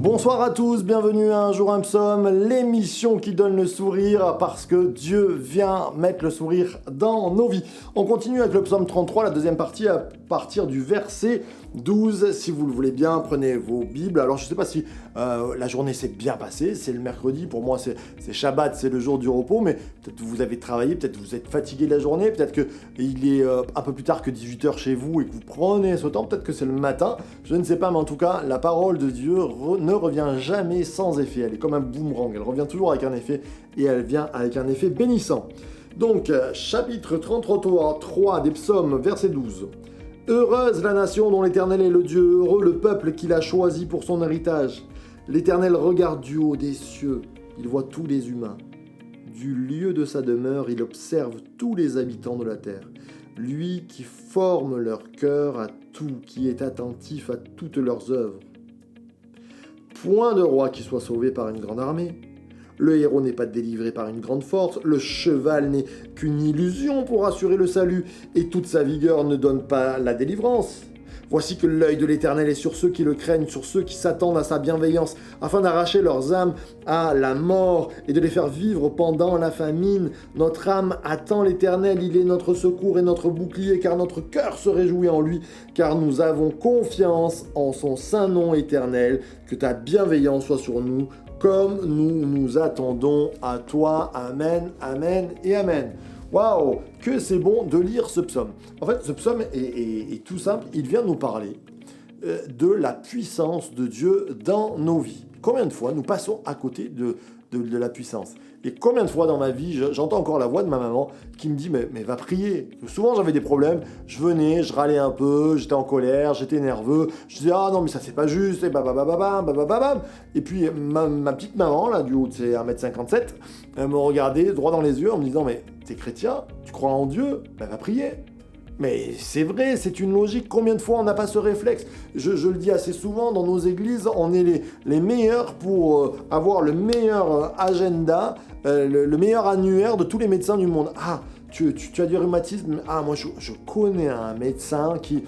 Bonsoir à tous, bienvenue à Un jour un psaume, l'émission qui donne le sourire parce que Dieu vient mettre le sourire dans nos vies. On continue avec le psaume 33, la deuxième partie à partir du verset 12. Si vous le voulez bien, prenez vos Bibles. Alors je ne sais pas si la journée s'est bien passée, c'est le mercredi, pour moi c'est Shabbat, c'est le jour du repos, mais peut-être que vous avez travaillé, peut-être que vous êtes fatigué de la journée, peut-être qu'il est un peu plus tard que 18h chez vous et que vous prenez ce temps, peut-être que c'est le matin, je ne sais pas, mais en tout cas, la parole de Dieu ne revient jamais sans effet. Elle est comme un boomerang, elle revient toujours avec un effet et elle vient avec un effet bénissant. Donc, chapitre 33 des psaumes, verset 12. Heureuse la nation dont l'Éternel est le Dieu, heureux le peuple qu'il a choisi pour son héritage. L'Éternel regarde du haut des cieux, il voit tous les humains. Du lieu de sa demeure, il observe tous les habitants de la terre. Lui qui forme leur cœur à tout, qui est attentif à toutes leurs œuvres. Point de roi qui soit sauvé par une grande armée. Le héros n'est pas délivré par une grande force, le cheval n'est qu'une illusion pour assurer le salut, et toute sa vigueur ne donne pas la délivrance. Voici que l'œil de l'Éternel est sur ceux qui le craignent, sur ceux qui s'attendent à sa bienveillance, afin d'arracher leurs âmes à la mort et de les faire vivre pendant la famine. Notre âme attend l'Éternel, il est notre secours et notre bouclier, car notre cœur se réjouit en lui, car nous avons confiance en son saint nom éternel. Que ta bienveillance soit sur nous, comme nous nous attendons à toi. Amen, amen et amen. Waouh, que c'est bon de lire ce psaume. En fait, ce psaume est tout simple, il vient nous parler de la puissance de Dieu dans nos vies. Combien de fois nous passons à côté de la puissance? Et combien de fois dans ma vie, j'entends encore la voix de ma maman qui me dit mais va prier. Souvent j'avais des problèmes, je venais, je râlais un peu, j'étais en colère, j'étais nerveux, je disais ah non mais ça c'est pas juste, et babababam. Et puis ma petite maman, là du haut de ses 1m57, elle me regardait droit dans les yeux en me disant mais t'es chrétien, tu crois en Dieu, va prier. Mais c'est vrai, c'est une logique. Combien de fois on n'a pas ce réflexe? Je le dis assez souvent, dans nos églises, on est les meilleurs pour avoir le meilleur agenda, le meilleur annuaire de tous les médecins du monde. Ah, tu as du rhumatisme? Ah, moi je connais un médecin qui,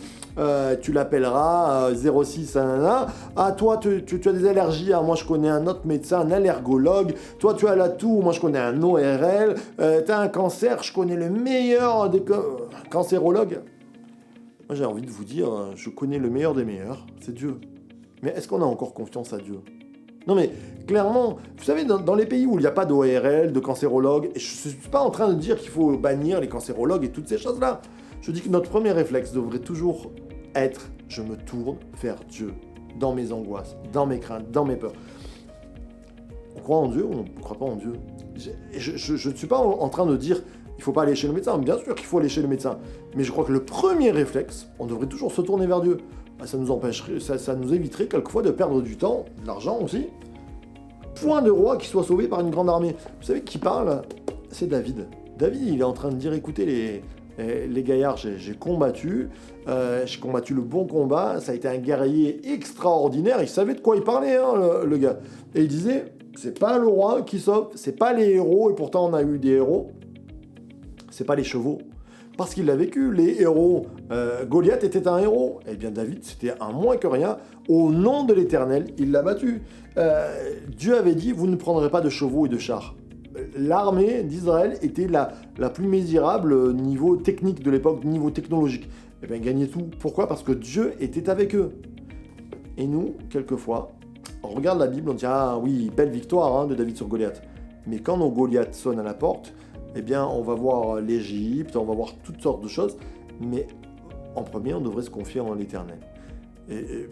tu l'appelleras 06, nanana. Ah, toi tu as des allergies? Ah, moi je connais un autre médecin, un allergologue. Toi tu as la toux? Moi je connais un ORL. Tu as un cancer? Je connais le meilleur des cancérologues. Moi j'ai envie de vous dire, je connais le meilleur des meilleurs, c'est Dieu. Mais est-ce qu'on a encore confiance à Dieu? Non mais, clairement, vous savez, dans les pays où il n'y a pas d'ORL, de cancérologue, et je ne suis pas en train de dire qu'il faut bannir les cancérologues et toutes ces choses-là. Je dis que notre premier réflexe devrait toujours être « je me tourne vers Dieu » dans mes angoisses, dans mes craintes, dans mes peurs. On croit en Dieu ou on ne croit pas en Dieu? Je ne suis pas en train de dire il ne faut pas aller chez le médecin. Bien sûr qu'il faut aller chez le médecin. Mais je crois que le premier réflexe, on devrait toujours se tourner vers Dieu. Ça nous empêcherait, ça nous éviterait quelquefois de perdre du temps, de l'argent aussi. Point de roi qui soit sauvé par une grande armée. Vous savez qui parle? C'est David. David, il est en train de dire, écoutez les gaillards, j'ai combattu le bon combat, ça a été un guerrier extraordinaire, il savait de quoi il parlait, hein, le gars. Et il disait, c'est pas le roi qui sauve, c'est pas les héros, et pourtant on a eu des héros, c'est pas les chevaux. Parce qu'il l'a vécu, les héros. Goliath était un héros. Eh bien David, c'était un moins que rien. Au nom de l'Éternel, il l'a battu. Dieu avait dit, vous ne prendrez pas de chevaux et de chars. L'armée d'Israël était la plus misérable niveau technique de l'époque, niveau technologique. Eh bien, ils gagnaient tout. Pourquoi? Parce que Dieu était avec eux. Et nous, quelquefois, on regarde la Bible, on dit, ah oui, belle victoire de David sur Goliath. Mais quand nos Goliaths sonnent à la porte, eh bien, on va voir l'Égypte, on va voir toutes sortes de choses, mais en premier, on devrait se confier en l'Éternel. Et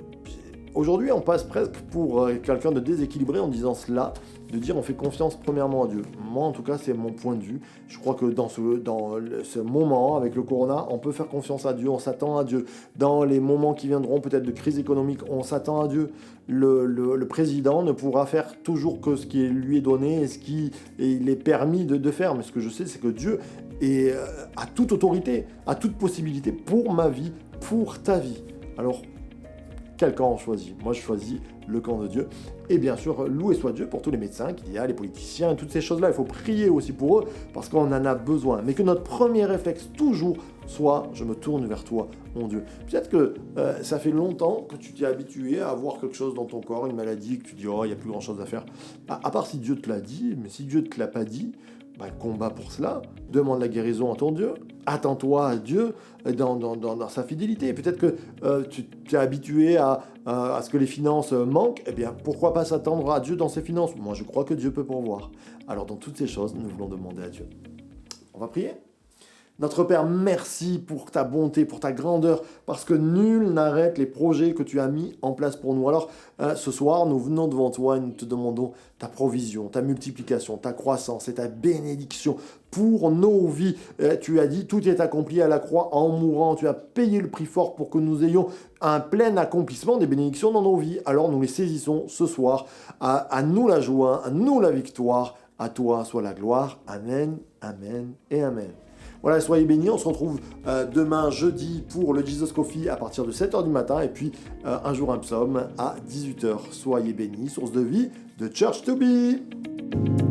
aujourd'hui, on passe presque pour quelqu'un de déséquilibré en disant cela, de dire on fait confiance premièrement à Dieu. Moi, en tout cas, c'est mon point de vue. Je crois que dans ce moment, avec le corona, on peut faire confiance à Dieu, on s'attend à Dieu. Dans les moments qui viendront, peut-être de crise économique, on s'attend à Dieu. Le président ne pourra faire toujours que ce qui lui est donné et ce qui il est permis de faire. Mais ce que je sais, c'est que Dieu a toute autorité, a toute possibilité pour ma vie, pour ta vie. Alors, quel camp on choisit? Moi, je choisis le camp de Dieu. Et bien sûr, loué soit Dieu pour tous les médecins qu'il y a, les politiciens, toutes ces choses-là. Il faut prier aussi pour eux parce qu'on en a besoin. Mais que notre premier réflexe, toujours, soit je me tourne vers toi, mon Dieu. Peut-être que ça fait longtemps que tu t'es habitué à avoir quelque chose dans ton corps, une maladie, que tu dis, oh, il n'y a plus grand-chose à faire. À part si Dieu te l'a dit, mais si Dieu ne te l'a pas dit, combat pour cela, demande la guérison à ton Dieu, attends-toi à Dieu dans sa fidélité. Peut-être que tu t'es habitué à ce que les finances manquent, eh bien pourquoi pas s'attendre à Dieu dans ses finances? Moi je crois que Dieu peut pourvoir. Alors dans toutes ces choses, nous voulons demander à Dieu. On va prier? Notre Père, merci pour ta bonté, pour ta grandeur, parce que nul n'arrête les projets que tu as mis en place pour nous. Alors, ce soir, nous venons devant toi et nous te demandons ta provision, ta multiplication, ta croissance et ta bénédiction pour nos vies. Tu as dit, tout est accompli à la croix en mourant. Tu as payé le prix fort pour que nous ayons un plein accomplissement des bénédictions dans nos vies. Alors, nous les saisissons ce soir. À nous la joie, à nous la victoire. À toi soit la gloire. Amen, amen et amen. Voilà, soyez bénis, on se retrouve demain jeudi pour le Jesus Coffee à partir de 7h du matin et puis un jour un psaume à 18h. Soyez bénis, source de vie de Church to Be.